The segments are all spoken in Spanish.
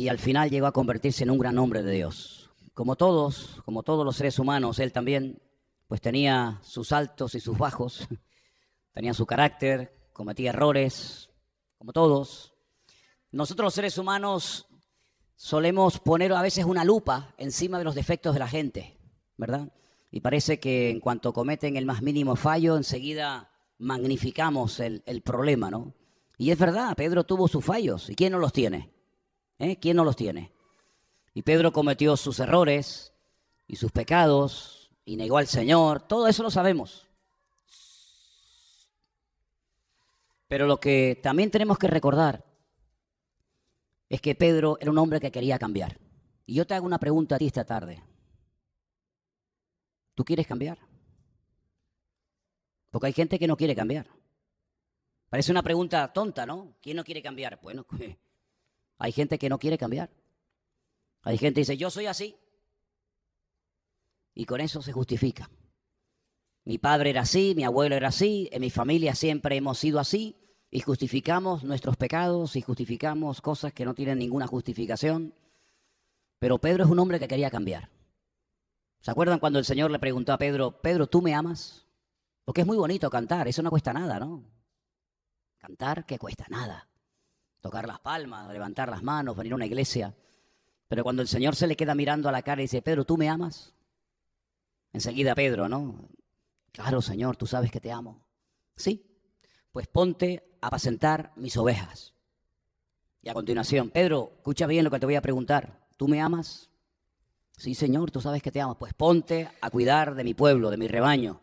y al final llegó a convertirse en un gran hombre de Dios. Como todos los seres humanos, él también pues tenía sus altos y sus bajos, tenía su carácter, cometía errores, como todos. Nosotros los seres humanos solemos poner a veces una lupa encima de los defectos de la gente, ¿verdad? Y parece que en cuanto cometen el más mínimo fallo, enseguida magnificamos el problema, ¿no? Y es verdad, Pedro tuvo sus fallos. ¿Y quién no los tiene? ¿Quién no los tiene? Y Pedro cometió sus errores y sus pecados y negó al Señor. Todo eso lo sabemos. Pero lo que también tenemos que recordar es que Pedro era un hombre que quería cambiar. Y yo te hago una pregunta a ti esta tarde. ¿Tú quieres cambiar? Porque hay gente que no quiere cambiar. Parece una pregunta tonta, ¿no? ¿Quién no quiere cambiar? Bueno, hay gente que no quiere cambiar. Hay gente que dice, yo soy así. Y con eso se justifica. Mi padre era así, mi abuelo era así, en mi familia siempre hemos sido así. Y justificamos nuestros pecados y justificamos cosas que no tienen ninguna justificación. Pero Pedro es un hombre que quería cambiar. ¿Se acuerdan cuando el Señor le preguntó a Pedro, Pedro, ¿tú me amas? Porque es muy bonito cantar, eso no cuesta nada, ¿no? Cantar, ¿qué cuesta? Nada. Tocar las palmas, levantar las manos, venir a una iglesia. Pero cuando el Señor se le queda mirando a la cara y dice, Pedro, ¿tú me amas? Enseguida Pedro, ¿no? Claro, Señor, tú sabes que te amo. Sí, pues ponte a apacentar mis ovejas. Y a continuación, Pedro, escucha bien lo que te voy a preguntar. ¿Tú me amas? Sí, Señor, tú sabes que te amo. Pues ponte a cuidar de mi pueblo, de mi rebaño.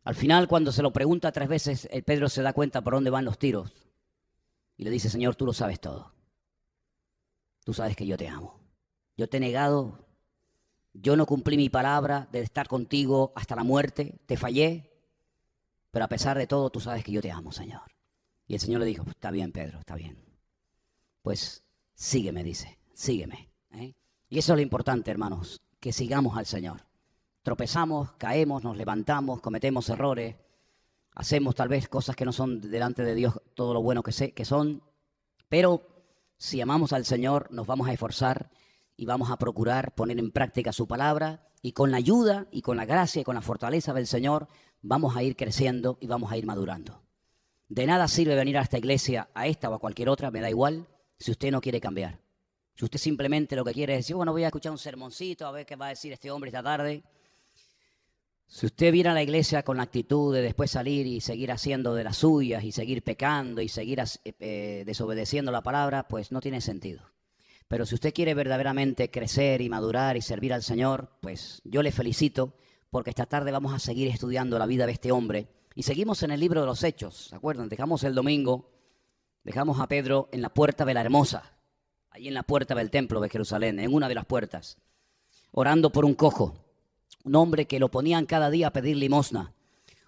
Al final, cuando se lo pregunta 3 veces, el Pedro se da cuenta por dónde van los tiros. Y le dice, Señor, tú lo sabes todo. Tú sabes que yo te amo. Yo te he negado. Yo no cumplí mi palabra de estar contigo hasta la muerte. Te fallé. Pero a pesar de todo, tú sabes que yo te amo, Señor. Y el Señor le dijo, está bien, Pedro, está bien. Pues sígueme, dice, sígueme. Y eso es lo importante, hermanos, que sigamos al Señor. Tropezamos, caemos, nos levantamos, cometemos errores, hacemos tal vez cosas que no son delante de Dios todo lo bueno que son, pero si amamos al Señor nos vamos a esforzar y vamos a procurar poner en práctica su palabra y con la ayuda y con la gracia y con la fortaleza del Señor vamos a ir creciendo y vamos a ir madurando. De nada sirve venir a esta iglesia, a esta o a cualquier otra, me da igual, si usted no quiere cambiar. Si usted simplemente lo que quiere es decir, bueno, voy a escuchar un sermoncito, a ver qué va a decir este hombre esta tarde. Si usted viene a la iglesia con la actitud de después salir y seguir haciendo de las suyas y seguir pecando y seguir desobedeciendo la palabra, pues no tiene sentido. Pero si usted quiere verdaderamente crecer y madurar y servir al Señor, pues yo le felicito porque esta tarde vamos a seguir estudiando la vida de este hombre. Y seguimos en el libro de los Hechos, ¿se acuerdan? Dejamos el domingo, dejamos a Pedro en la puerta de la Hermosa, allí en la puerta del templo de Jerusalén, en una de las puertas, orando por un cojo, un hombre que lo ponían cada día a pedir limosna,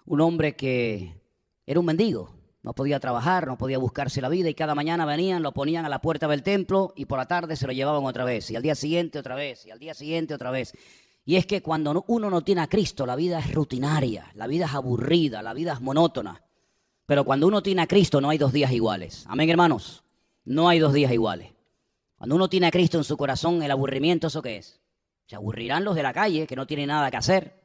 un hombre que era un mendigo, no podía trabajar, no podía buscarse la vida y cada mañana venían, lo ponían a la puerta del templo y por la tarde se lo llevaban otra vez y al día siguiente otra vez y al día siguiente otra vez. Y es que cuando uno no tiene a Cristo, la vida es rutinaria, la vida es aburrida, la vida es monótona. Pero cuando uno tiene a Cristo no hay 2 días iguales. Amén, hermanos, no hay 2 días iguales. Cuando uno tiene a Cristo en su corazón, el aburrimiento, ¿eso qué es? Se aburrirán los de la calle, que no tienen nada que hacer.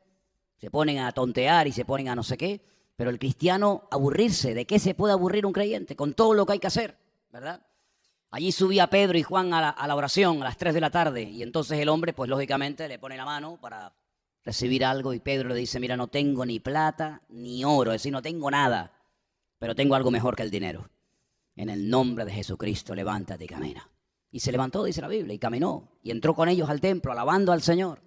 Se ponen a tontear y se ponen a no sé qué. Pero el cristiano, aburrirse, ¿de qué se puede aburrir un creyente? Con todo lo que hay que hacer, ¿verdad? Allí subía Pedro y Juan a la oración a las 3 de la tarde. Y entonces el hombre, pues lógicamente, le pone la mano para recibir algo. Y Pedro le dice, mira, no tengo ni plata ni oro. Es decir, no tengo nada. Pero tengo algo mejor que el dinero. En el nombre de Jesucristo, levántate y camina. Y se levantó, dice la Biblia, y caminó. Y entró con ellos al templo, alabando al Señor.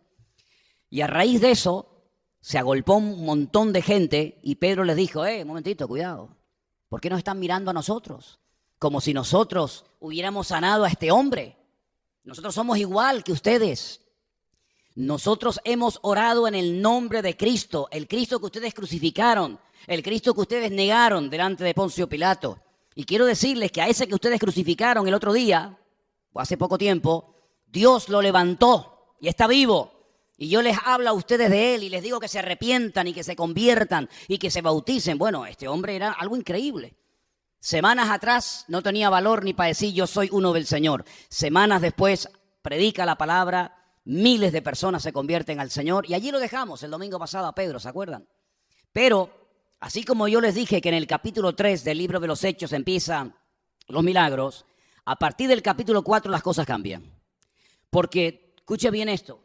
Y a raíz de eso, se agolpó un montón de gente. Y Pedro les dijo, un momentito, cuidado. ¿Por qué nos están mirando a nosotros? Como si nosotros hubiéramos sanado a este hombre. Nosotros somos igual que ustedes. Nosotros hemos orado en el nombre de Cristo. El Cristo que ustedes crucificaron. El Cristo que ustedes negaron delante de Poncio Pilato. Y quiero decirles que a ese que ustedes crucificaron el otro día, o hace poco tiempo, Dios lo levantó y está vivo. Y yo les hablo a ustedes de él y les digo que se arrepientan y que se conviertan y que se bauticen. Bueno, este hombre era algo increíble. Semanas atrás no tenía valor ni para decir yo soy uno del Señor. Semanas después predica la palabra, miles de personas se convierten al Señor y allí lo dejamos el domingo pasado a Pedro, ¿se acuerdan? Pero así como yo les dije que en el capítulo 3 del libro de los Hechos empiezan los milagros, a partir del capítulo 4 las cosas cambian. Porque, escuche bien esto,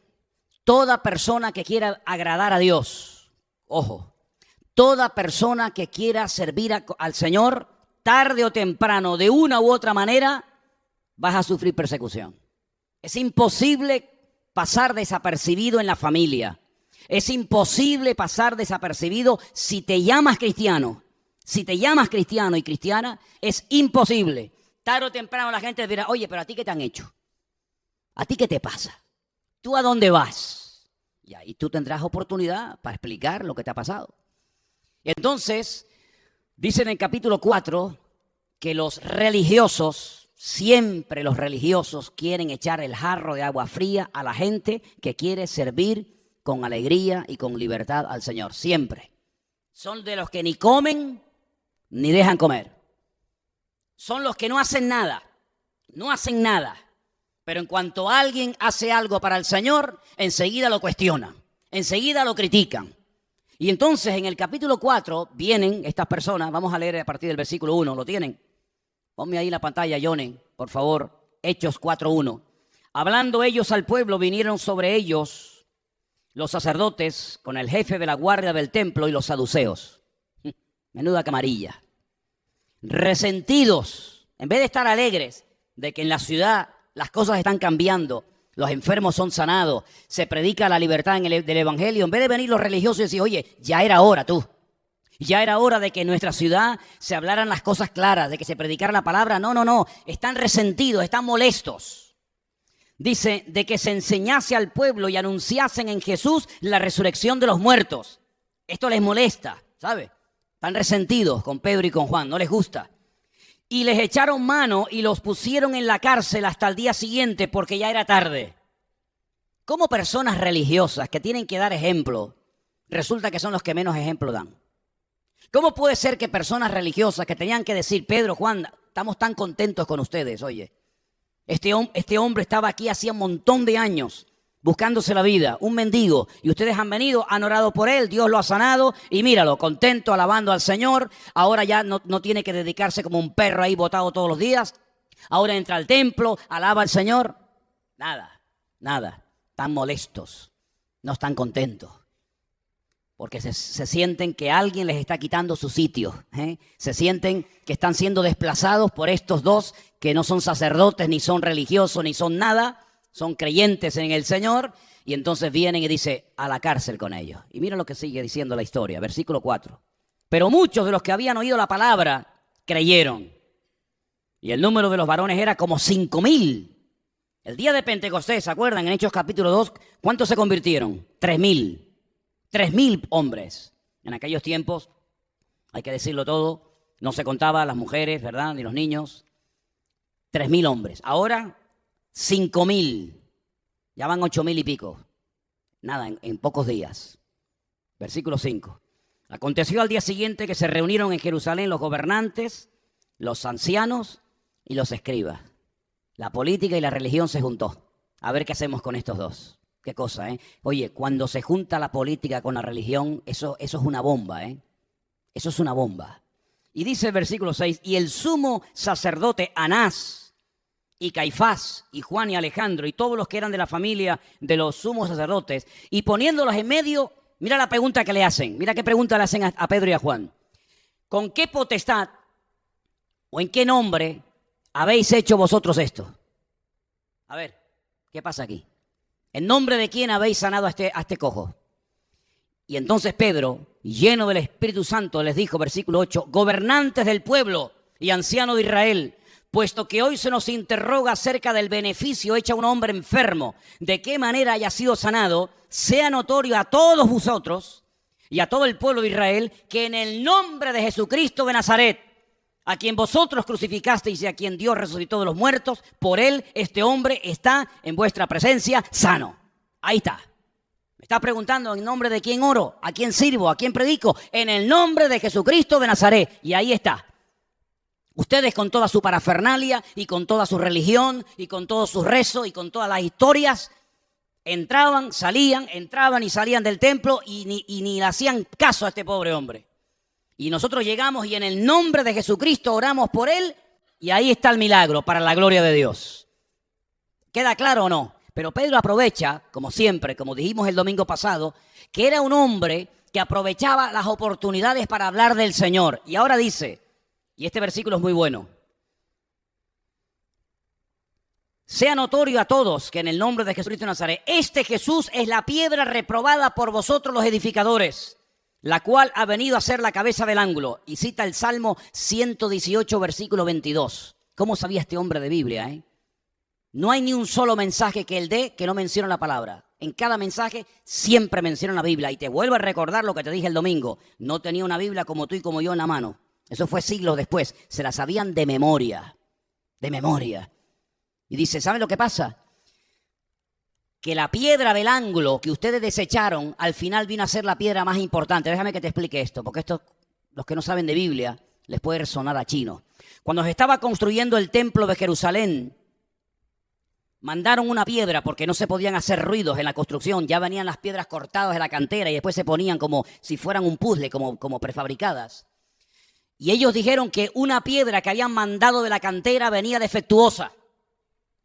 toda persona que quiera agradar a Dios, ojo, toda persona que quiera servir al Señor, tarde o temprano, de una u otra manera, vas a sufrir persecución. Es imposible pasar desapercibido en la familia. Es imposible pasar desapercibido si te llamas cristiano. Si te llamas cristiano y cristiana, es imposible. Tarde o temprano la gente dirá, oye, pero ¿a ti qué te han hecho? ¿A ti qué te pasa? ¿Tú a dónde vas? Y ahí tú tendrás oportunidad para explicar lo que te ha pasado. Entonces, dice en el capítulo 4 que los religiosos, siempre los religiosos quieren echar el jarro de agua fría a la gente que quiere servir con alegría y con libertad al Señor. Siempre. Son de los que ni comen ni dejan comer. Son los que no hacen nada. No hacen nada. Pero en cuanto alguien hace algo para el Señor, enseguida lo cuestionan. Enseguida lo critican. Y entonces en el capítulo 4 vienen estas personas. Vamos a leer a partir del versículo 1. ¿Lo tienen? Ponme ahí la pantalla, Johnny, por favor. Hechos 4:1. Hablando ellos al pueblo, vinieron sobre ellos los sacerdotes con el jefe de la guardia del templo y los saduceos. Menuda camarilla. Resentidos, en vez de estar alegres de que en la ciudad las cosas están cambiando, los enfermos son sanados, se predica la libertad del evangelio, en vez de venir los religiosos y decir, oye, ya era hora tú. Ya era hora de que en nuestra ciudad se hablaran las cosas claras, de que se predicara la palabra. No. Están resentidos, están molestos. Dice, de que se enseñase al pueblo y anunciasen en Jesús la resurrección de los muertos. Esto les molesta, ¿sabe? Están resentidos con Pedro y con Juan, no les gusta. Y les echaron mano y los pusieron en la cárcel hasta el día siguiente porque ya era tarde. Como personas religiosas que tienen que dar ejemplo, resulta que son los que menos ejemplo dan. ¿Cómo puede ser que personas religiosas que tenían que decir, Pedro, Juan, estamos tan contentos con ustedes, oye, este hombre estaba aquí hacía un montón de años buscándose la vida, un mendigo, y ustedes han venido, han orado por él, Dios lo ha sanado, y míralo, contento, alabando al Señor, ahora ya no tiene que dedicarse como un perro ahí botado todos los días, ahora entra al templo, alaba al Señor? Nada, están molestos, no están contentos. Porque se sienten que alguien les está quitando su sitio. Se sienten que están siendo desplazados por estos dos que no son sacerdotes, ni son religiosos, ni son nada. Son creyentes en el Señor. Y entonces vienen y dice, a la cárcel con ellos. Y mira lo que sigue diciendo la historia, versículo 4. Pero muchos de los que habían oído la palabra creyeron. Y el número de los varones era como 5,000. El día de Pentecostés, ¿se acuerdan? En Hechos capítulo 2, ¿cuántos se convirtieron? 3,000. 3,000 hombres. En aquellos tiempos, hay que decirlo todo, no se contaba las mujeres, ¿verdad? Ni los niños. 3,000 hombres. Ahora, 5,000. Ya van 8,000 y pico. Nada, en pocos días. Versículo 5. Aconteció al día siguiente que se reunieron en Jerusalén los gobernantes, los ancianos y los escribas. La política y la religión se juntó. A ver qué hacemos con estos dos. Qué cosa, ¿eh? Oye, cuando se junta la política con la religión, eso es una bomba, ¿eh? Eso es una bomba. Y dice el versículo 6, y el sumo sacerdote Anás y Caifás y Juan y Alejandro y todos los que eran de la familia de los sumos sacerdotes, y poniéndolos en medio, mira la pregunta que le hacen, mira qué pregunta le hacen a Pedro y a Juan. ¿Con qué potestad o en qué nombre habéis hecho vosotros esto? A ver, ¿qué pasa aquí? ¿En nombre de quién habéis sanado a este cojo? Y entonces Pedro, lleno del Espíritu Santo, les dijo, versículo 8, gobernantes del pueblo y ancianos de Israel, puesto que hoy se nos interroga acerca del beneficio hecho a un hombre enfermo, de qué manera haya sido sanado, sea notorio a todos vosotros y a todo el pueblo de Israel, que en el nombre de Jesucristo de Nazaret, a quien vosotros crucificasteis y a quien Dios resucitó de los muertos, por él este hombre está en vuestra presencia sano. Ahí está. Me está preguntando en nombre de quién oro, a quién sirvo, a quién predico. En el nombre de Jesucristo de Nazaret. Y ahí está. Ustedes con toda su parafernalia y con toda su religión y con todos sus rezos y con todas las historias, entraban y salían del templo y ni le hacían caso a este pobre hombre. Y nosotros llegamos y en el nombre de Jesucristo oramos por él y ahí está el milagro para la gloria de Dios. ¿Queda claro o no? Pero Pedro aprovecha, como siempre, como dijimos el domingo pasado, que era un hombre que aprovechaba las oportunidades para hablar del Señor. Y ahora dice, y este versículo es muy bueno: sea notorio a todos que en el nombre de Jesucristo de Nazaret, este Jesús es la piedra reprobada por vosotros los edificadores, la cual ha venido a ser la cabeza del ángulo. Y cita el Salmo 118, versículo 22. ¿Cómo sabía este hombre de Biblia, No hay ni un solo mensaje que él dé que no mencione la palabra. En cada mensaje siempre menciona la Biblia. Y te vuelvo a recordar lo que te dije el domingo. No tenía una Biblia como tú y como yo en la mano. Eso fue siglos después. Se la sabían de memoria. De memoria. Y dice, ¿saben lo que pasa? Que la piedra del ángulo que ustedes desecharon, al final vino a ser la piedra más importante. Déjame que te explique esto, porque esto, los que no saben de Biblia, les puede sonar a chino. Cuando se estaba construyendo el templo de Jerusalén, mandaron una piedra porque no se podían hacer ruidos en la construcción. Ya venían las piedras cortadas de la cantera y después se ponían como si fueran un puzzle, como prefabricadas. Y ellos dijeron que una piedra que habían mandado de la cantera venía defectuosa,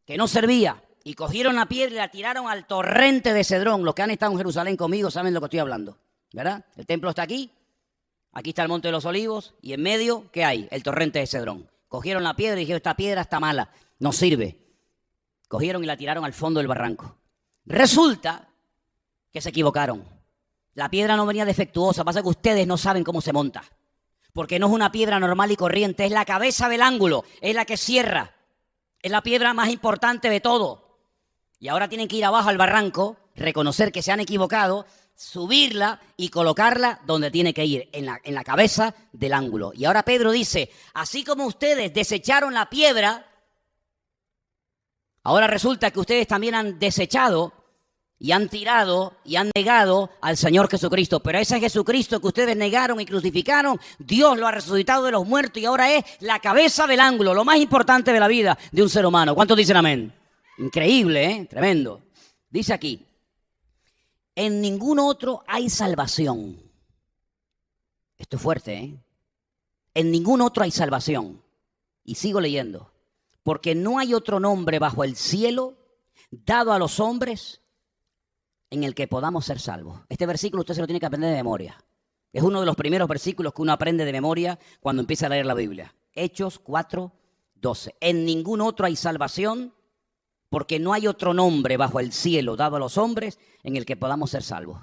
que no servía. Y cogieron la piedra y la tiraron al torrente de Cedrón. Los que han estado en Jerusalén conmigo saben de lo que estoy hablando, ¿verdad? El templo está aquí, aquí está el Monte de los Olivos y en medio, ¿qué hay? El torrente de Cedrón. Cogieron la piedra y dijeron, esta piedra está mala, no sirve. Cogieron y la tiraron al fondo del barranco. Resulta que se equivocaron. La piedra no venía defectuosa, pasa que ustedes no saben cómo se monta. Porque no es una piedra normal y corriente, es la cabeza del ángulo, es la que cierra. Es la piedra más importante de todo. Y ahora tienen que ir abajo al barranco, reconocer que se han equivocado, subirla y colocarla donde tiene que ir, en la cabeza del ángulo. Y ahora Pedro dice, así como ustedes desecharon la piedra, ahora resulta que ustedes también han desechado y han tirado y han negado al Señor Jesucristo. Pero ese Jesucristo que ustedes negaron y crucificaron, Dios lo ha resucitado de los muertos y ahora es la cabeza del ángulo, lo más importante de la vida de un ser humano. ¿Cuántos dicen amén? Increíble, tremendo. Dice aquí, en ningún otro hay salvación. Esto es fuerte, En ningún otro hay salvación. Y sigo leyendo. Porque no hay otro nombre bajo el cielo dado a los hombres en el que podamos ser salvos. Este versículo usted se lo tiene que aprender de memoria. Es uno de los primeros versículos que uno aprende de memoria cuando empieza a leer la Biblia. Hechos 4:12. En ningún otro hay salvación, porque no hay otro nombre bajo el cielo dado a los hombres en el que podamos ser salvos.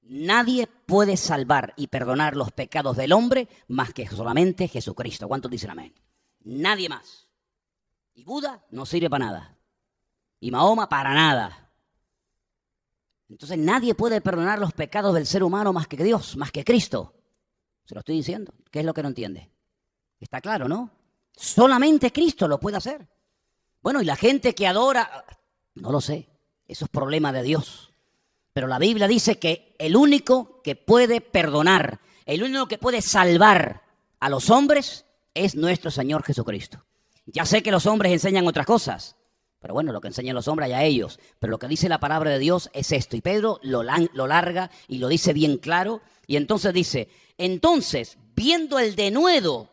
Nadie puede salvar y perdonar los pecados del hombre más que solamente Jesucristo. ¿Cuántos dicen amén? Nadie más. Y Buda no sirve para nada. Y Mahoma para nada. Entonces nadie puede perdonar los pecados del ser humano más que Dios, más que Cristo. Se lo estoy diciendo. ¿Qué es lo que no entiende? Está claro, ¿no? Solamente Cristo lo puede hacer. Bueno, y la gente que adora, no lo sé, eso es problema de Dios. Pero la Biblia dice que el único que puede perdonar, el único que puede salvar a los hombres es nuestro Señor Jesucristo. Ya sé que los hombres enseñan otras cosas, pero bueno, lo que enseñan los hombres allá ellos. Pero lo que dice la palabra de Dios es esto. Y Pedro lo larga y lo dice bien claro. Y entonces dice, entonces, viendo el denuedo,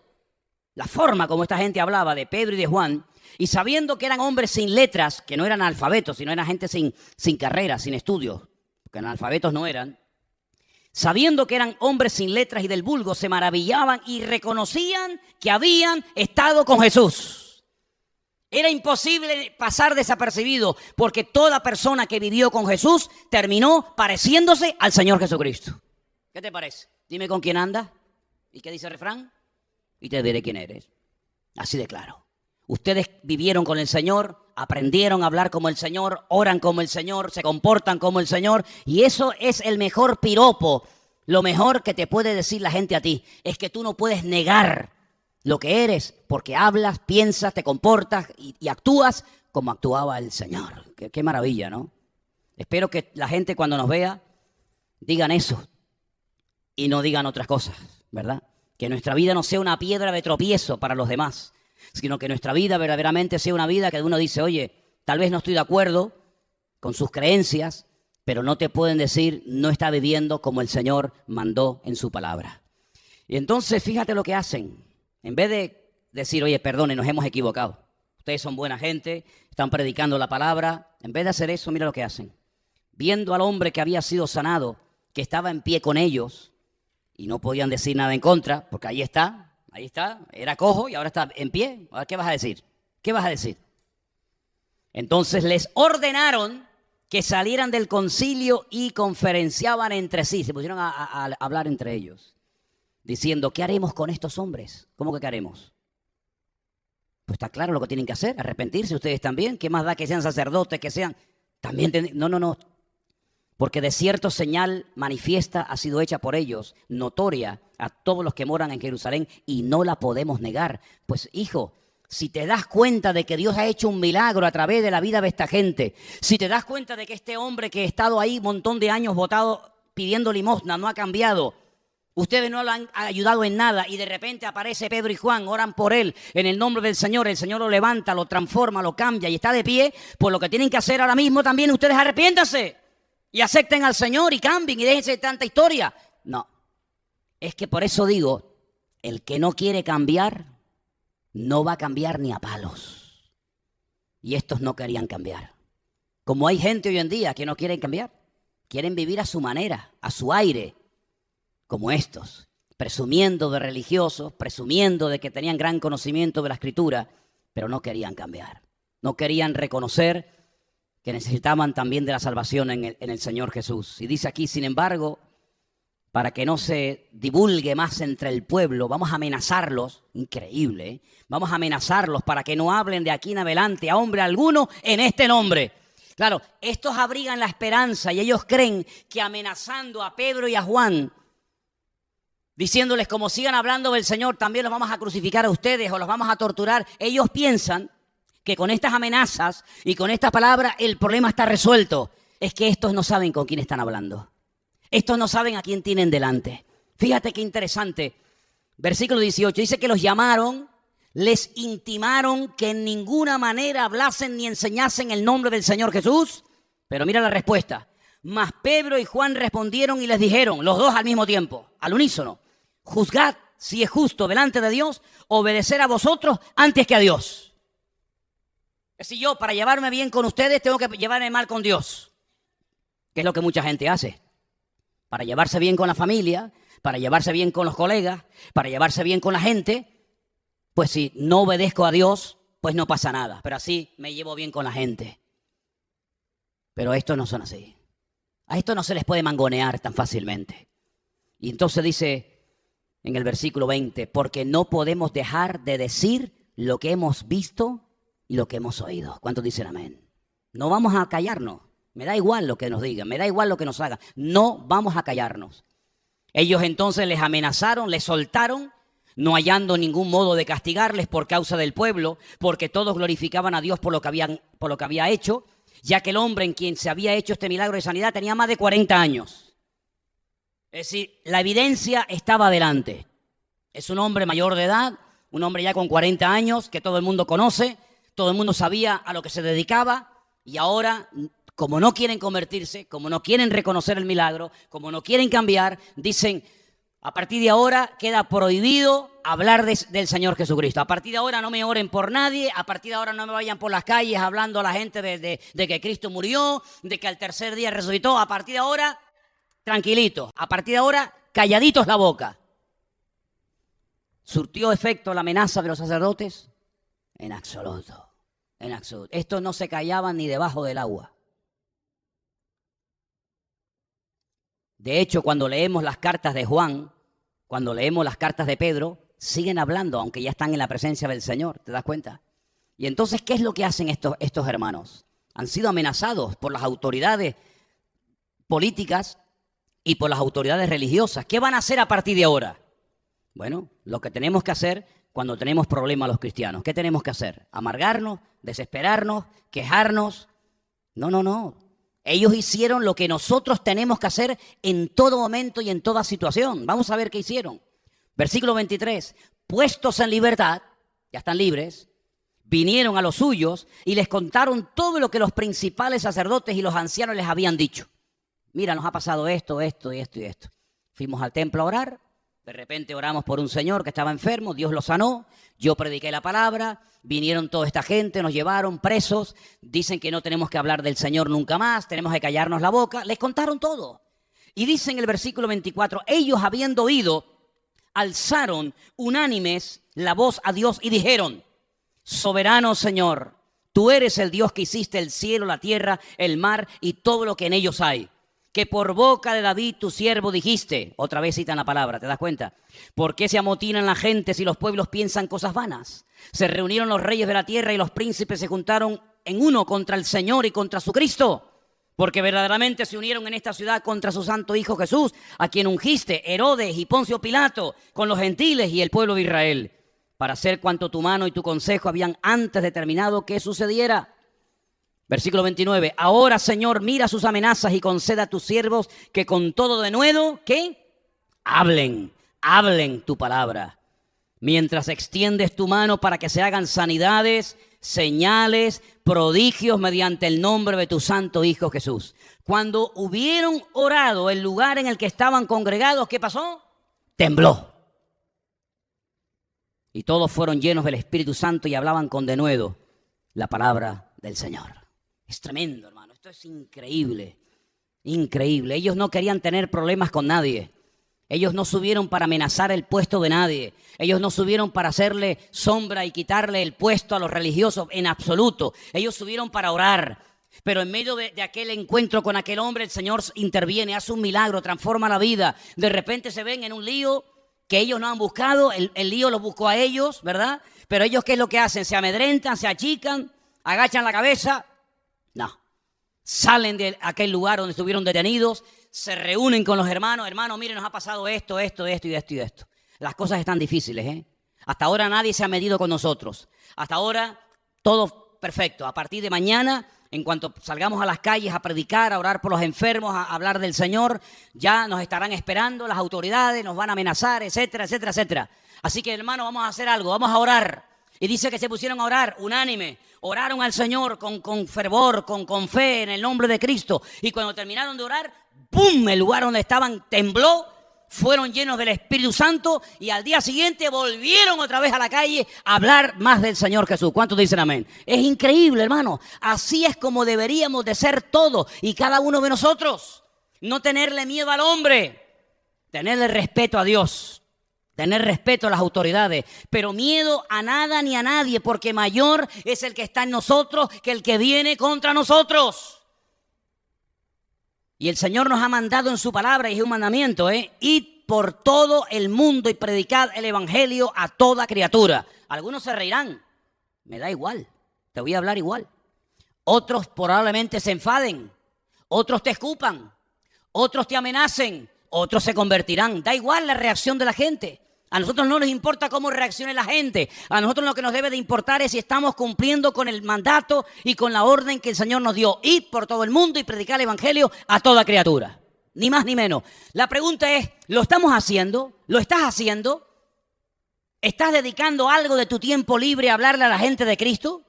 la forma como esta gente hablaba de Pedro y de Juan, y sabiendo que eran hombres sin letras, que no eran analfabetos, sino eran gente sin carrera, sin estudios, porque analfabetos no eran, sabiendo que eran hombres sin letras y del vulgo, se maravillaban y reconocían que habían estado con Jesús. Era imposible pasar desapercibido, porque toda persona que vivió con Jesús terminó pareciéndose al Señor Jesucristo. ¿Qué te parece? Dime con quién andas. ¿Y qué dice el refrán? Y te diré quién eres. Así de claro. Ustedes vivieron con el Señor, aprendieron a hablar como el Señor, oran como el Señor, se comportan como el Señor. Y eso es el mejor piropo, lo mejor que te puede decir la gente a ti. Es que tú no puedes negar lo que eres, porque hablas, piensas, te comportas y actúas como actuaba el Señor. Qué maravilla, ¿no? Espero que la gente cuando nos vea digan eso y no digan otras cosas, ¿verdad? Que nuestra vida no sea una piedra de tropiezo para los demás, sino que nuestra vida verdaderamente sea una vida que uno dice, oye, tal vez no estoy de acuerdo con sus creencias, pero no te pueden decir, no está viviendo como el Señor mandó en su palabra. Y entonces fíjate lo que hacen. En vez de decir, oye, perdone, nos hemos equivocado. Ustedes son buena gente, están predicando la palabra. En vez de hacer eso, mira lo que hacen. Viendo al hombre que había sido sanado, que estaba en pie con ellos, y no podían decir nada en contra, porque ahí está, era cojo y ahora está en pie. Ahora, ¿qué vas a decir? ¿Qué vas a decir? Entonces les ordenaron que salieran del concilio y conferenciaban entre sí. Se pusieron a hablar entre ellos, diciendo, ¿qué haremos con estos hombres? ¿Cómo que qué haremos? Pues está claro lo que tienen que hacer, arrepentirse ustedes también. ¿Qué más da que sean sacerdotes, que sean? También no. Porque de cierto señal manifiesta ha sido hecha por ellos, notoria a todos los que moran en Jerusalén, y no la podemos negar. Pues hijo, si te das cuenta de que Dios ha hecho un milagro a través de la vida de esta gente, si te das cuenta de que este hombre que ha estado ahí un montón de años botado pidiendo limosna no ha cambiado, ustedes no lo han ayudado en nada y de repente aparece Pedro y Juan, oran por él en el nombre del Señor, el Señor lo levanta, lo transforma, lo cambia y está de pie, pues lo que tienen que hacer ahora mismo también ustedes arrepiéntanse y acepten al Señor y cambien y déjense de tanta historia. No, es que por eso digo, el que no quiere cambiar no va a cambiar ni a palos. Y estos no querían cambiar. Como hay gente hoy en día que no quieren cambiar, quieren vivir a su manera, a su aire, como estos, presumiendo de religiosos, presumiendo de que tenían gran conocimiento de la Escritura, pero no querían cambiar. No querían reconocer que necesitaban también de la salvación en el Señor Jesús. Y dice aquí, sin embargo, para que no se divulgue más entre el pueblo, vamos a amenazarlos, increíble, ¿eh? Vamos a amenazarlos para que no hablen de aquí en adelante a hombre alguno en este nombre. Claro, estos abrigan la esperanza y ellos creen que amenazando a Pedro y a Juan, diciéndoles como sigan hablando del Señor, también los vamos a crucificar a ustedes o los vamos a torturar, ellos piensan que con estas amenazas y con estas palabras el problema está resuelto. Es que estos no saben con quién están hablando. Estos no saben a quién tienen delante. Fíjate qué interesante. Versículo 18 dice que los llamaron, les intimaron que en ninguna manera hablasen ni enseñasen el nombre del Señor Jesús. Pero mira la respuesta. Mas Pedro y Juan respondieron y les dijeron, los dos al mismo tiempo, al unísono, juzgad si es justo delante de Dios obedecer a vosotros antes que a Dios. Es decir, yo para llevarme bien con ustedes tengo que llevarme mal con Dios, que es lo que mucha gente hace. Para llevarse bien con la familia, para llevarse bien con los colegas, para llevarse bien con la gente, pues si no obedezco a Dios, pues no pasa nada. Pero así me llevo bien con la gente. Pero estos no son así. A estos no se les puede mangonear tan fácilmente. Y entonces dice en el versículo 20, porque no podemos dejar de decir lo que hemos visto y lo que hemos oído. ¿Cuántos dicen amén? No vamos a callarnos. Me da igual lo que nos digan, me da igual lo que nos hagan. No vamos a callarnos. Ellos entonces les amenazaron, les soltaron, no hallando ningún modo de castigarles por causa del pueblo, porque todos glorificaban a Dios por lo que había hecho, ya que el hombre en quien se había hecho este milagro de sanidad tenía más de 40 años. Es decir, la evidencia estaba delante. Es un hombre mayor de edad, un hombre ya con 40 años, que todo el mundo conoce, todo el mundo sabía a lo que se dedicaba, y ahora, como no quieren convertirse, como no quieren reconocer el milagro, como no quieren cambiar, dicen, a partir de ahora queda prohibido hablar del Señor Jesucristo. A partir de ahora no me oren por nadie, a partir de ahora no me vayan por las calles hablando a la gente de que Cristo murió, de que al tercer día resucitó. A partir de ahora, tranquilitos. A partir de ahora, calladitos la boca. ¿Surtió efecto la amenaza de los sacerdotes? En absoluto, en absoluto. Estos no se callaban ni debajo del agua. De hecho, cuando leemos las cartas de Juan, cuando leemos las cartas de Pedro, siguen hablando, aunque ya están en la presencia del Señor, ¿te das cuenta? Y entonces, ¿qué es lo que hacen estos hermanos? Han sido amenazados por las autoridades políticas y por las autoridades religiosas. ¿Qué van a hacer a partir de ahora? Bueno, lo que tenemos que hacer cuando tenemos problemas los cristianos. ¿Qué tenemos que hacer? ¿Amargarnos? ¿Desesperarnos? ¿Quejarnos? No. Ellos hicieron lo que nosotros tenemos que hacer en todo momento y en toda situación. Vamos a ver qué hicieron. Versículo 23. Puestos en libertad, ya están libres, vinieron a los suyos y les contaron todo lo que los principales sacerdotes y los ancianos les habían dicho. Mira, nos ha pasado esto, esto y esto y esto. Fuimos al templo a orar. De repente oramos por un señor que estaba enfermo, Dios lo sanó, yo prediqué la palabra, vinieron toda esta gente, nos llevaron presos, dicen que no tenemos que hablar del Señor nunca más, tenemos que callarnos la boca, les contaron todo. Y dice en el versículo 24, ellos habiendo oído, alzaron unánimes la voz a Dios y dijeron, soberano Señor, tú eres el Dios que hiciste el cielo, la tierra, el mar y todo lo que en ellos hay. Que por boca de David tu siervo dijiste, otra vez citan la palabra, ¿te das cuenta? ¿Por qué se amotinan la gente si los pueblos piensan cosas vanas? Se reunieron los reyes de la tierra y los príncipes se juntaron en uno contra el Señor y contra su Cristo. Porque verdaderamente se unieron en esta ciudad contra su santo Hijo Jesús, a quien ungiste Herodes y Poncio Pilato con los gentiles y el pueblo de Israel, para hacer cuanto tu mano y tu consejo habían antes determinado que sucediera. Versículo 29, ahora Señor mira sus amenazas y conceda a tus siervos que con todo denuedo, ¿qué? Hablen tu palabra. Mientras extiendes tu mano para que se hagan sanidades, señales, prodigios mediante el nombre de tu santo Hijo Jesús. Cuando hubieron orado el lugar en el que estaban congregados, ¿qué pasó? Tembló. Y todos fueron llenos del Espíritu Santo y hablaban con denuedo la palabra del Señor. Es tremendo, hermano. Esto es increíble. Increíble. Ellos no querían tener problemas con nadie. Ellos no subieron para amenazar el puesto de nadie. Ellos no subieron para hacerle sombra y quitarle el puesto a los religiosos en absoluto. Ellos subieron para orar. Pero en medio de aquel encuentro con aquel hombre, el Señor interviene, hace un milagro, transforma la vida. De repente se ven en un lío que ellos no han buscado. El lío los buscó a ellos, ¿verdad? Pero ellos, ¿qué es lo que hacen? Se amedrentan, se achican, agachan la cabeza. No, salen de aquel lugar donde estuvieron detenidos, se reúnen con los hermanos. Hermanos, miren, nos ha pasado esto y esto y esto. Las cosas están difíciles, ¿eh? Hasta ahora nadie se ha medido con nosotros. Hasta ahora todo perfecto. A partir de mañana, en cuanto salgamos a las calles a predicar, a orar por los enfermos, a hablar del Señor, ya nos estarán esperando las autoridades, nos van a amenazar, etcétera, etcétera, etcétera. Así que, hermanos, vamos a hacer algo, vamos a orar. Y dice que se pusieron a orar, unánime. Oraron al Señor con fervor, con fe en el nombre de Cristo. Y cuando terminaron de orar, ¡pum! El lugar donde estaban tembló. Fueron llenos del Espíritu Santo. Y al día siguiente volvieron otra vez a la calle a hablar más del Señor Jesús. ¿Cuántos dicen amén? Es increíble, hermano. Así es como deberíamos de ser todos y cada uno de nosotros. No tenerle miedo al hombre. Tenerle respeto a Dios. Tener respeto a las autoridades, pero miedo a nada ni a nadie, porque mayor es el que está en nosotros que el que viene contra nosotros. Y el Señor nos ha mandado en su palabra, y es un mandamiento, id por todo el mundo y predicad el evangelio a toda criatura. Algunos se reirán, me da igual, te voy a hablar igual. Otros probablemente se enfaden, otros te escupan, otros te amenacen, otros se convertirán. Da igual la reacción de la gente. A nosotros no nos importa cómo reaccione la gente. A nosotros lo que nos debe de importar es si estamos cumpliendo con el mandato y con la orden que el Señor nos dio. Ir por todo el mundo y predicar el evangelio a toda criatura. Ni más ni menos. La pregunta es, ¿lo estamos haciendo? ¿Lo estás haciendo? ¿Estás dedicando algo de tu tiempo libre a hablarle a la gente de Cristo?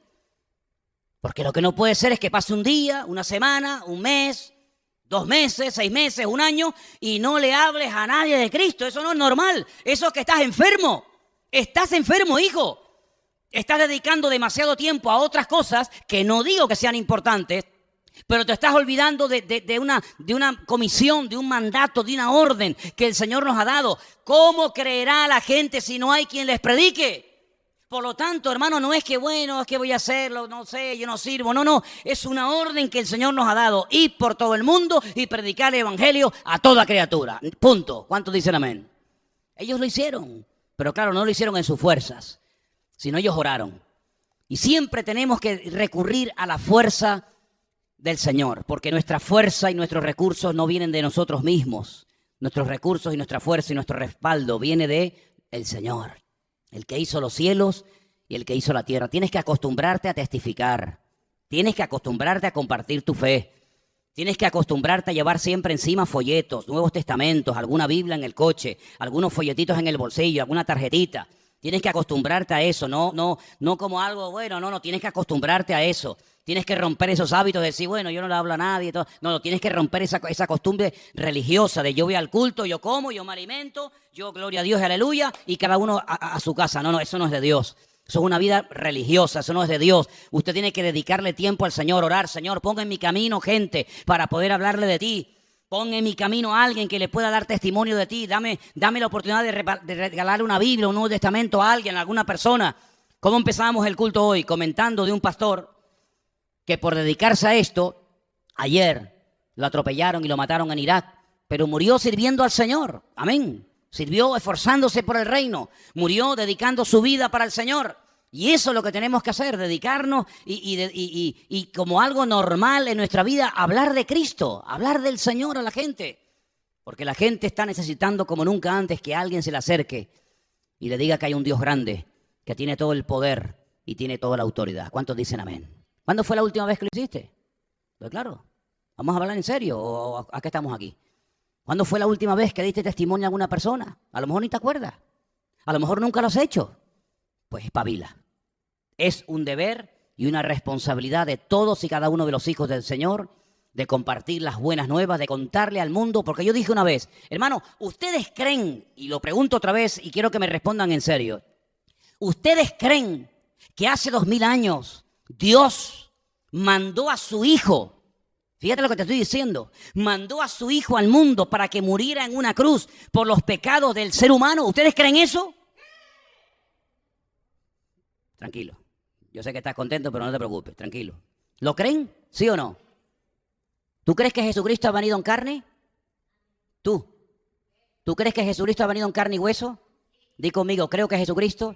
Porque lo que no puede ser es que pase un día, una semana, un mes, 2 meses, 6 meses, 1 año y no le hables a nadie de Cristo. Eso no es normal. Eso es que estás enfermo. Estás enfermo, hijo. Estás dedicando demasiado tiempo a otras cosas que no digo que sean importantes, pero te estás olvidando de una comisión, de un mandato, de una orden que el Señor nos ha dado. ¿Cómo creerá la gente si no hay quien les predique? Por lo tanto, hermano, no es que, bueno, es que voy a hacerlo, no sé, yo no sirvo. No, es una orden que el Señor nos ha dado. Ir por todo el mundo y predicar el evangelio a toda criatura. Punto. ¿Cuántos dicen amén? Ellos lo hicieron, pero claro, no lo hicieron en sus fuerzas, sino ellos oraron. Y siempre tenemos que recurrir a la fuerza del Señor, porque nuestra fuerza y nuestros recursos no vienen de nosotros mismos. Nuestros recursos y nuestra fuerza y nuestro respaldo viene del Señor. El que hizo los cielos y el que hizo la tierra. Tienes que acostumbrarte a testificar. Tienes que acostumbrarte a compartir tu fe. Tienes que acostumbrarte a llevar siempre encima folletos, Nuevos Testamentos, alguna Biblia en el coche, algunos folletitos en el bolsillo, alguna tarjetita. Tienes que acostumbrarte a eso, no como algo bueno, no, tienes que acostumbrarte a eso. Tienes que romper esos hábitos de decir, bueno, yo no le hablo a nadie. Todo. No, tienes que romper esa costumbre religiosa de yo voy al culto, yo como, yo me alimento, yo gloria a Dios y aleluya, y cada uno a su casa. No, eso no es de Dios. Eso es una vida religiosa, eso no es de Dios. Usted tiene que dedicarle tiempo al Señor, orar. Señor, ponga en mi camino gente para poder hablarle de ti. Pon en mi camino a alguien que le pueda dar testimonio de ti. Dame la oportunidad de regalarle una Biblia, un Nuevo Testamento a alguien, a alguna persona. ¿Cómo empezamos el culto hoy? Comentando de un pastor que por dedicarse a esto, ayer lo atropellaron y lo mataron en Irak, pero murió sirviendo al Señor. Amén. Sirvió esforzándose por el reino. Murió dedicando su vida para el Señor. Y eso es lo que tenemos que hacer, dedicarnos y como algo normal en nuestra vida, hablar de Cristo, hablar del Señor a la gente. Porque la gente está necesitando como nunca antes que alguien se le acerque y le diga que hay un Dios grande, que tiene todo el poder y tiene toda la autoridad. ¿Cuántos dicen amén? ¿Cuándo fue la última vez que lo hiciste? Pues claro, vamos a hablar en serio o ¿a qué estamos aquí? ¿Cuándo fue la última vez que diste testimonio a alguna persona? A lo mejor ni te acuerdas. A lo mejor nunca lo has hecho. Pues espabila. Es un deber y una responsabilidad de todos y cada uno de los hijos del Señor de compartir las buenas nuevas, de contarle al mundo. Porque yo dije una vez, hermano, ¿ustedes creen, y lo pregunto otra vez y quiero que me respondan en serio, ¿ustedes creen que hace 2000 años Dios mandó a su Hijo? Fíjate lo que te estoy diciendo. Mandó a su Hijo al mundo para que muriera en una cruz por los pecados del ser humano. ¿Ustedes creen eso? Tranquilo. Yo sé que estás contento, pero no te preocupes. Tranquilo. ¿Lo creen? ¿Sí o no? ¿Tú crees que Jesucristo ha venido en carne? ¿Tú crees que Jesucristo ha venido en carne y hueso? Di conmigo, ¿creo que Jesucristo?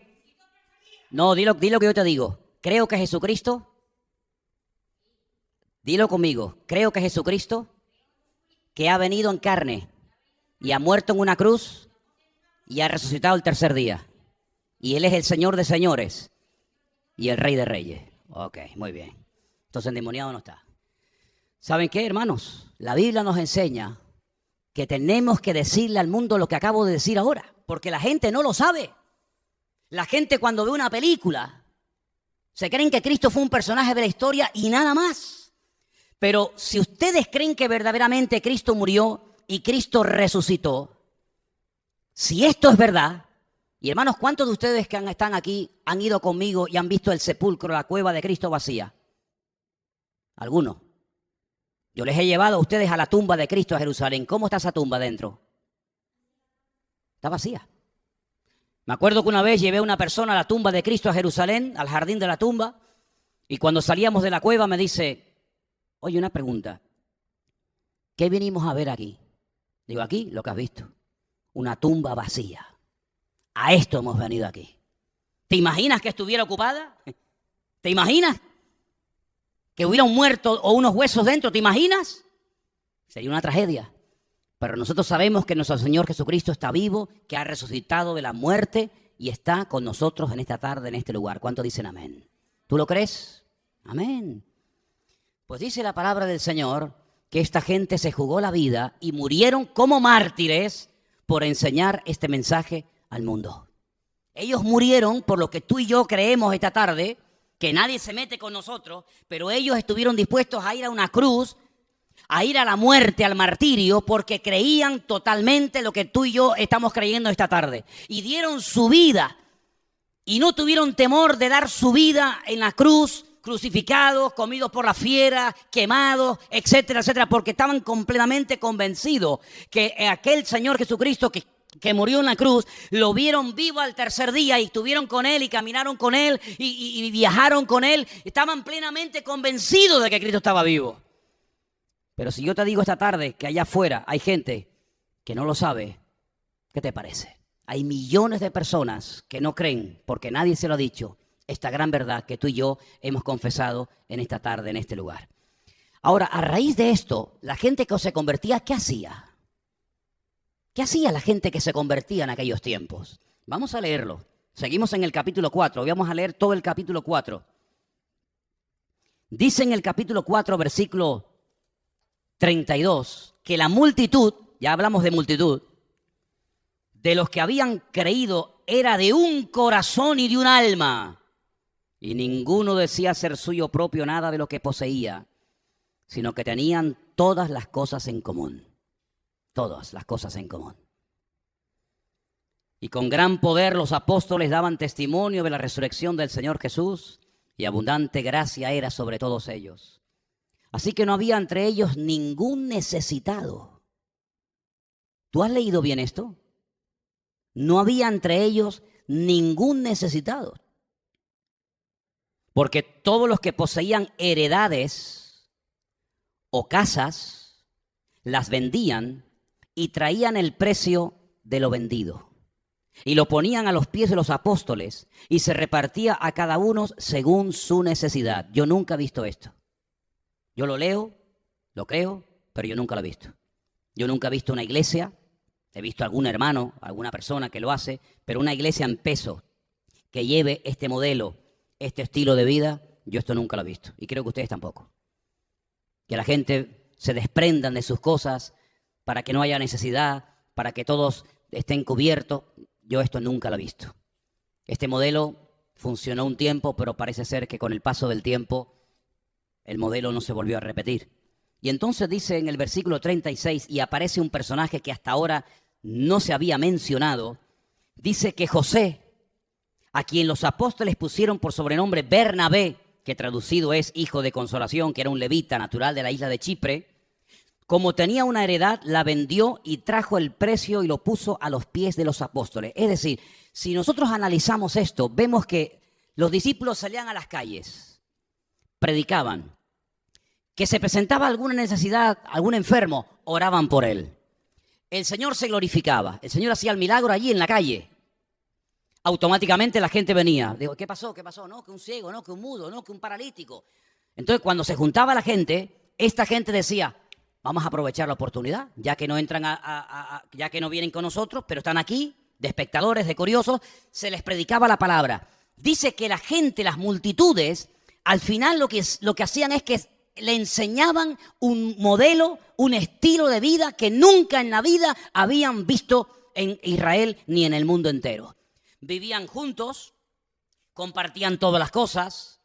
No, dilo que yo te digo. ¿Creo que Jesucristo? Dilo conmigo. ¿Creo que Jesucristo, que ha venido en carne y ha muerto en una cruz y ha resucitado el tercer día? Y Él es el Señor de señores y el Rey de reyes. Ok, muy bien. Entonces endemoniado no está. ¿Saben qué, hermanos? La Biblia nos enseña que tenemos que decirle al mundo lo que acabo de decir ahora, porque la gente no lo sabe. La gente cuando ve una película se creen que Cristo fue un personaje de la historia y nada más. Pero si ustedes creen que verdaderamente Cristo murió y Cristo resucitó, si esto es verdad, y hermanos, ¿cuántos de ustedes que están aquí han ido conmigo y han visto el sepulcro, la cueva de Cristo vacía? Algunos. Yo les he llevado a ustedes a la tumba de Cristo a Jerusalén. ¿Cómo está esa tumba dentro? Está vacía. Me acuerdo que una vez llevé a una persona a la tumba de Cristo a Jerusalén, al jardín de la tumba, y cuando salíamos de la cueva me dice, oye, una pregunta, ¿qué vinimos a ver aquí? Digo, aquí lo que has visto, una tumba vacía. A esto hemos venido aquí. ¿Te imaginas que estuviera ocupada? ¿Te imaginas que hubiera un muerto o unos huesos dentro? ¿Te imaginas? Sería una tragedia. Pero nosotros sabemos que nuestro Señor Jesucristo está vivo, que ha resucitado de la muerte y está con nosotros en esta tarde, en este lugar. ¿Cuántos dicen amén? ¿Tú lo crees? Amén. Pues dice la palabra del Señor que esta gente se jugó la vida y murieron como mártires por enseñar este mensaje al mundo. Ellos murieron por lo que tú y yo creemos esta tarde, que nadie se mete con nosotros, pero ellos estuvieron dispuestos a ir a una cruz, a ir a la muerte, al martirio, porque creían totalmente lo que tú y yo estamos creyendo esta tarde. Y dieron su vida y no tuvieron temor de dar su vida en la cruz, crucificados, comidos por la fiera, quemados, etcétera, etcétera, porque estaban completamente convencidos que aquel Señor Jesucristo que murió en la cruz, lo vieron vivo al tercer día y estuvieron con Él y caminaron con Él y viajaron con Él. Estaban plenamente convencidos de que Cristo estaba vivo. Pero si yo te digo esta tarde que allá afuera hay gente que no lo sabe, ¿qué te parece? Hay millones de personas que no creen, porque nadie se lo ha dicho, esta gran verdad que tú y yo hemos confesado en esta tarde, en este lugar. Ahora, a raíz de esto, la gente que se convertía, ¿qué hacía? ¿Qué hacía la gente que se convertía en aquellos tiempos? Vamos a leerlo. Seguimos en el capítulo 4. Hoy vamos a leer todo el capítulo 4. Dice en el capítulo 4, versículo 32, que la multitud, ya hablamos de multitud, de los que habían creído era de un corazón y de un alma, y ninguno decía ser suyo propio nada de lo que poseía, sino que tenían todas las cosas en común. Todas las cosas en común. Y con gran poder los apóstoles daban testimonio de la resurrección del Señor Jesús, y abundante gracia era sobre todos ellos. Así que no había entre ellos ningún necesitado. ¿Tú has leído bien esto? No había entre ellos ningún necesitado. Porque todos los que poseían heredades o casas, las vendían y traían el precio de lo vendido. Y lo ponían a los pies de los apóstoles y se repartía a cada uno según su necesidad. Yo nunca he visto esto. Yo lo leo, lo creo, pero yo nunca lo he visto. Yo nunca he visto una iglesia, he visto algún hermano, alguna persona que lo hace, pero una iglesia en peso que lleve este modelo, este estilo de vida, yo esto nunca lo he visto. Y creo que ustedes tampoco. Que la gente se desprendan de sus cosas para que no haya necesidad, para que todos estén cubiertos. Yo esto nunca lo he visto. Este modelo funcionó un tiempo, pero parece ser que con el paso del tiempo el modelo no se volvió a repetir. Y entonces dice en el versículo 36, y aparece un personaje que hasta ahora no se había mencionado, dice que José, a quien los apóstoles pusieron por sobrenombre Bernabé, que traducido es hijo de consolación, que era un levita natural de la isla de Chipre, como tenía una heredad, la vendió y trajo el precio y lo puso a los pies de los apóstoles. Es decir, si nosotros analizamos esto, vemos que los discípulos salían a las calles, predicaban, que se presentaba alguna necesidad, algún enfermo, oraban por él. El Señor se glorificaba, el Señor hacía el milagro allí en la calle. Automáticamente la gente venía. Digo, ¿qué pasó? ¿Qué pasó? No, que un ciego, no, que un mudo, no, que un paralítico. Entonces, cuando se juntaba la gente, esta gente decía, vamos a aprovechar la oportunidad, ya que no entran ya que no vienen con nosotros, pero están aquí, de espectadores, de curiosos, se les predicaba la palabra. Dice que la gente, las multitudes, al final lo que hacían es que le enseñaban un modelo, un estilo de vida que nunca en la vida habían visto en Israel ni en el mundo entero. Vivían juntos, compartían todas las cosas.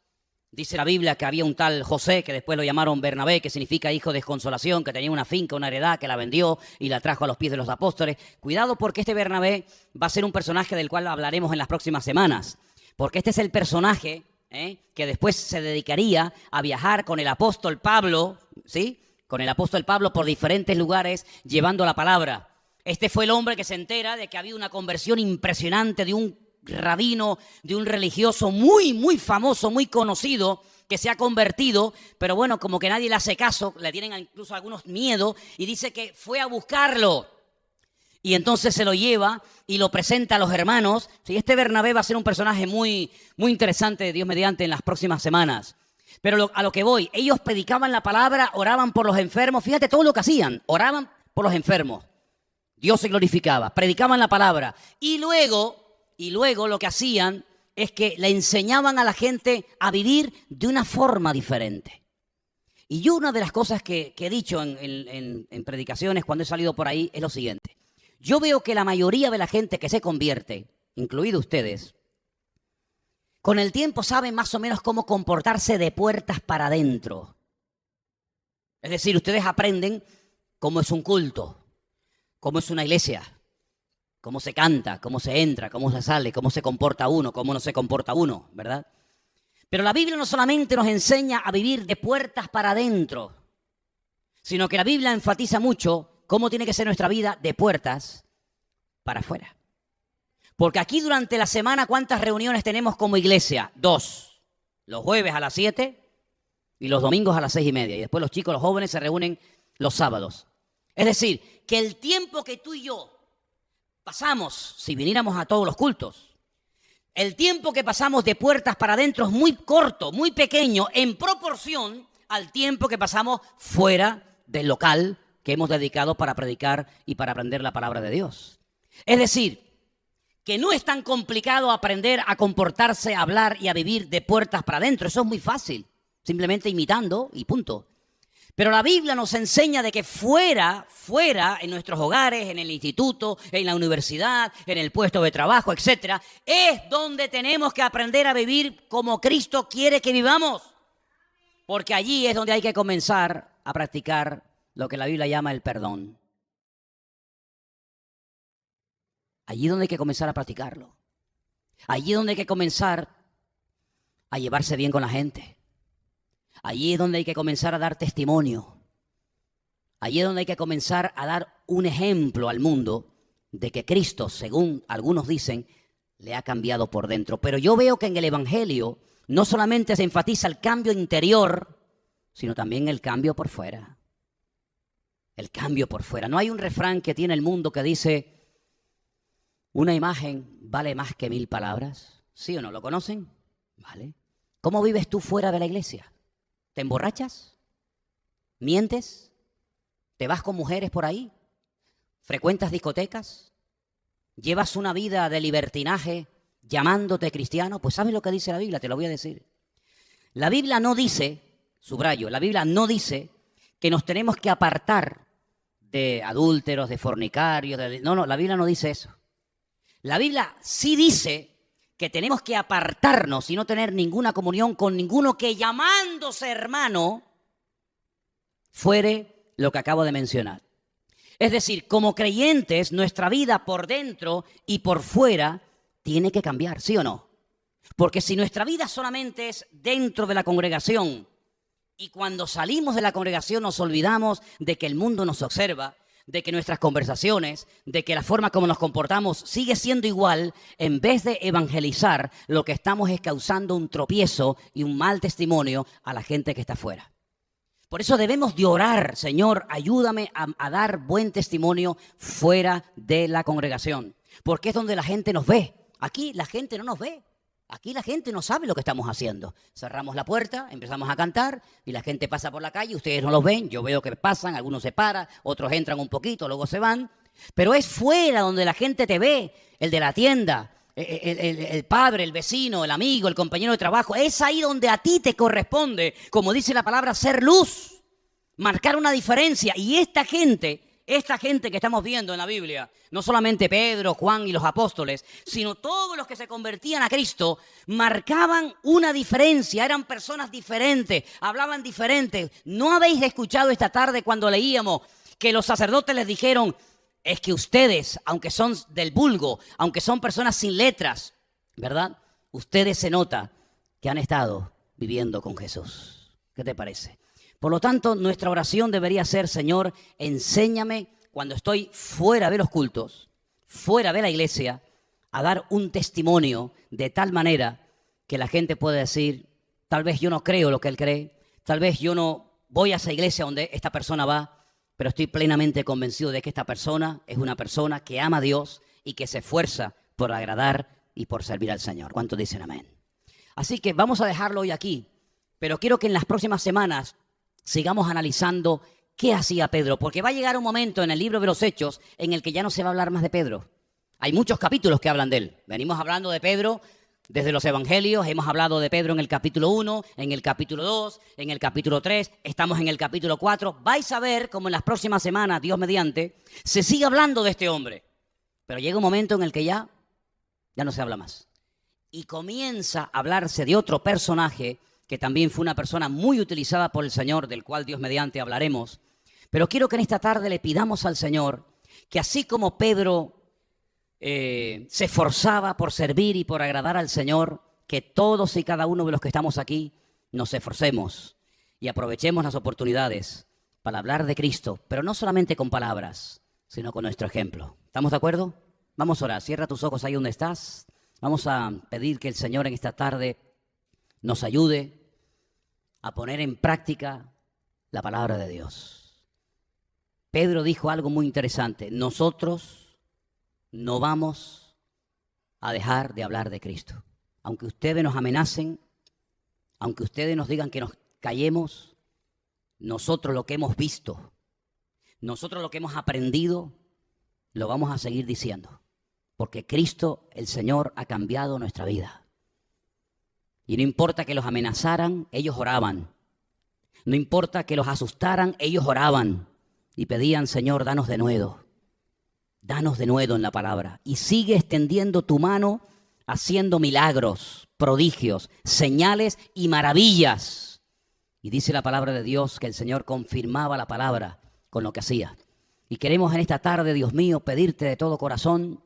Dice la Biblia que había un tal José, que después lo llamaron Bernabé, que significa hijo de consolación, que tenía una finca, una heredad, que la vendió y la trajo a los pies de los apóstoles. Cuidado, porque este Bernabé va a ser un personaje del cual hablaremos en las próximas semanas. Porque este es el personaje que después se dedicaría a viajar con el apóstol Pablo, ¿sí? Con el apóstol Pablo por diferentes lugares llevando la palabra. Este fue el hombre que se entera de que había una conversión impresionante de un rabino, de un religioso muy, muy famoso, muy conocido, que se ha convertido, pero bueno, como que nadie le hace caso, le tienen incluso algunos miedo, y dice que fue a buscarlo. Y entonces se lo lleva y lo presenta a los hermanos. Sí, este Bernabé va a ser un personaje muy, muy interesante, Dios mediante, en las próximas semanas. Pero a lo que voy, ellos predicaban la palabra, oraban por los enfermos. Fíjate todo lo que hacían, oraban por los enfermos. Dios se glorificaba, predicaban la palabra. Y luego lo que hacían es que le enseñaban a la gente a vivir de una forma diferente. Y yo una de las cosas que he dicho en predicaciones cuando he salido por ahí es lo siguiente. Yo veo que la mayoría de la gente que se convierte, incluido ustedes, con el tiempo saben más o menos cómo comportarse de puertas para adentro. Es decir, ustedes aprenden cómo es un culto, cómo es una iglesia, cómo se canta, cómo se entra, cómo se sale, cómo se comporta uno, cómo no se comporta uno, ¿verdad? Pero la Biblia no solamente nos enseña a vivir de puertas para adentro, sino que la Biblia enfatiza mucho cómo tiene que ser nuestra vida de puertas para afuera. Porque aquí durante la semana, ¿cuántas reuniones tenemos como iglesia? 2. Los jueves a las 7 y los domingos a las 6:30. Y después los chicos, los jóvenes se reúnen los sábados. Es decir, que el tiempo que tú y yo pasamos, si viniéramos a todos los cultos, el tiempo que pasamos de puertas para adentro es muy corto, muy pequeño, en proporción al tiempo que pasamos fuera del local que hemos dedicado para predicar y para aprender la palabra de Dios. Es decir, que no es tan complicado aprender a comportarse, a hablar y a vivir de puertas para adentro. Eso es muy fácil, simplemente imitando y punto. Pero la Biblia nos enseña de que fuera, en nuestros hogares, en el instituto, en la universidad, en el puesto de trabajo, etcétera, es donde tenemos que aprender a vivir como Cristo quiere que vivamos. Porque allí es donde hay que comenzar a practicar lo que la Biblia llama el perdón. Allí es donde hay que comenzar a practicarlo. Allí es donde hay que comenzar a llevarse bien con la gente. Allí es donde hay que comenzar a dar testimonio. Allí es donde hay que comenzar a dar un ejemplo al mundo de que Cristo, según algunos dicen, le ha cambiado por dentro. Pero yo veo que en el Evangelio no solamente se enfatiza el cambio interior, sino también el cambio por fuera. El cambio por fuera. No hay un refrán que tiene el mundo que dice, una imagen vale más que 1000 palabras. ¿Sí o no? ¿Lo conocen? ¿Vale? ¿Cómo vives tú fuera de la iglesia? ¿Te emborrachas? ¿Mientes? ¿Te vas con mujeres por ahí? ¿Frecuentas discotecas? ¿Llevas una vida de libertinaje llamándote cristiano? Pues ¿sabes lo que dice la Biblia? Te lo voy a decir. La Biblia no dice, subrayo, la Biblia no dice que nos tenemos que apartar de adúlteros, de fornicarios. No, la Biblia no dice eso. La Biblia sí dice que tenemos que apartarnos y no tener ninguna comunión con ninguno que llamándose hermano fuere lo que acabo de mencionar. Es decir, como creyentes, nuestra vida por dentro y por fuera tiene que cambiar, ¿sí o no? Porque si nuestra vida solamente es dentro de la congregación y cuando salimos de la congregación nos olvidamos de que el mundo nos observa, de que nuestras conversaciones, de que la forma como nos comportamos sigue siendo igual, en vez de evangelizar, lo que estamos es causando un tropiezo y un mal testimonio a la gente que está afuera. Por eso debemos de orar, Señor, ayúdame a dar buen testimonio fuera de la congregación, porque es donde la gente nos ve. Aquí la gente no nos ve. Aquí la gente no sabe lo que estamos haciendo. Cerramos la puerta, empezamos a cantar y la gente pasa por la calle. Ustedes no los ven, yo veo que pasan, algunos se paran, otros entran un poquito, luego se van. Pero es fuera donde la gente te ve, el de la tienda, el padre, el vecino, el amigo, el compañero de trabajo. Es ahí donde a ti te corresponde, como dice la palabra, ser luz, marcar una diferencia. Y esta gente que estamos viendo en la Biblia, no solamente Pedro, Juan y los apóstoles, sino todos los que se convertían a Cristo, marcaban una diferencia, eran personas diferentes, hablaban diferentes. ¿No habéis escuchado esta tarde cuando leíamos que los sacerdotes les dijeron, es que ustedes, aunque son del vulgo, aunque son personas sin letras, ¿verdad? Ustedes se nota que han estado viviendo con Jesús. ¿Qué te parece? Por lo tanto, nuestra oración debería ser, Señor, enséñame cuando estoy fuera de los cultos, fuera de la iglesia, a dar un testimonio de tal manera que la gente pueda decir, tal vez yo no creo lo que él cree, tal vez yo no voy a esa iglesia donde esta persona va, pero estoy plenamente convencido de que esta persona es una persona que ama a Dios y que se esfuerza por agradar y por servir al Señor. ¿Cuántos dicen amén? Así que vamos a dejarlo hoy aquí, pero quiero que en las próximas semanas sigamos analizando qué hacía Pedro, porque va a llegar un momento en el libro de los Hechos en el que ya no se va a hablar más de Pedro. Hay muchos capítulos que hablan de él. Venimos hablando de Pedro desde los evangelios, hemos hablado de Pedro en el capítulo 1, en el capítulo 2, en el capítulo 3, estamos en el capítulo 4. Vais a ver cómo en las próximas semanas, Dios mediante, se sigue hablando de este hombre. Pero llega un momento en el que ya no se habla más. Y comienza a hablarse de otro personaje que también fue una persona muy utilizada por el Señor, del cual Dios mediante hablaremos. Pero quiero que en esta tarde le pidamos al Señor que así como Pedro se esforzaba por servir y por agradar al Señor, que todos y cada uno de los que estamos aquí nos esforcemos y aprovechemos las oportunidades para hablar de Cristo, pero no solamente con palabras, sino con nuestro ejemplo. ¿Estamos de acuerdo? Vamos a orar. Cierra tus ojos ahí donde estás. Vamos a pedir que el Señor en esta tarde nos ayude a poner en práctica la palabra de Dios. Pedro dijo algo muy interesante. Nosotros no vamos a dejar de hablar de Cristo. Aunque ustedes nos amenacen, aunque ustedes nos digan que nos callemos, nosotros lo que hemos visto, nosotros lo que hemos aprendido, lo vamos a seguir diciendo. Porque Cristo, el Señor, ha cambiado nuestra vida. Y no importa que los amenazaran, ellos oraban. No importa que los asustaran, ellos oraban y pedían, Señor, danos de nuevo en la palabra. Y sigue extendiendo tu mano, haciendo milagros, prodigios, señales y maravillas. Y dice la palabra de Dios que el Señor confirmaba la palabra con lo que hacía. Y queremos en esta tarde, Dios mío, pedirte de todo corazón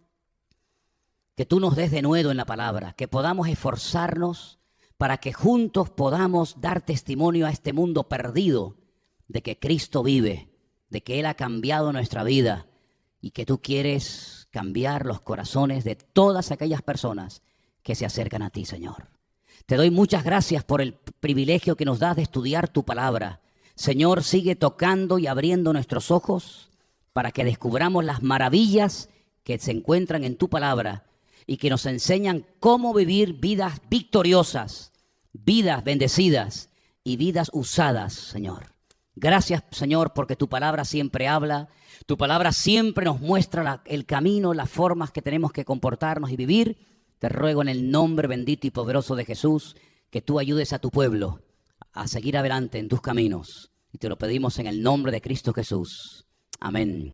que tú nos des de nuevo en la palabra, que podamos esforzarnos para que juntos podamos dar testimonio a este mundo perdido de que Cristo vive, de que Él ha cambiado nuestra vida y que tú quieres cambiar los corazones de todas aquellas personas que se acercan a ti, Señor. Te doy muchas gracias por el privilegio que nos das de estudiar tu palabra. Señor, sigue tocando y abriendo nuestros ojos para que descubramos las maravillas que se encuentran en tu palabra y que nos enseñan cómo vivir vidas victoriosas, vidas bendecidas y vidas usadas, Señor. Gracias, Señor, porque tu palabra siempre habla, tu palabra siempre nos muestra el camino, las formas que tenemos que comportarnos y vivir. Te ruego en el nombre bendito y poderoso de Jesús que tú ayudes a tu pueblo a seguir adelante en tus caminos. Y te lo pedimos en el nombre de Cristo Jesús. Amén.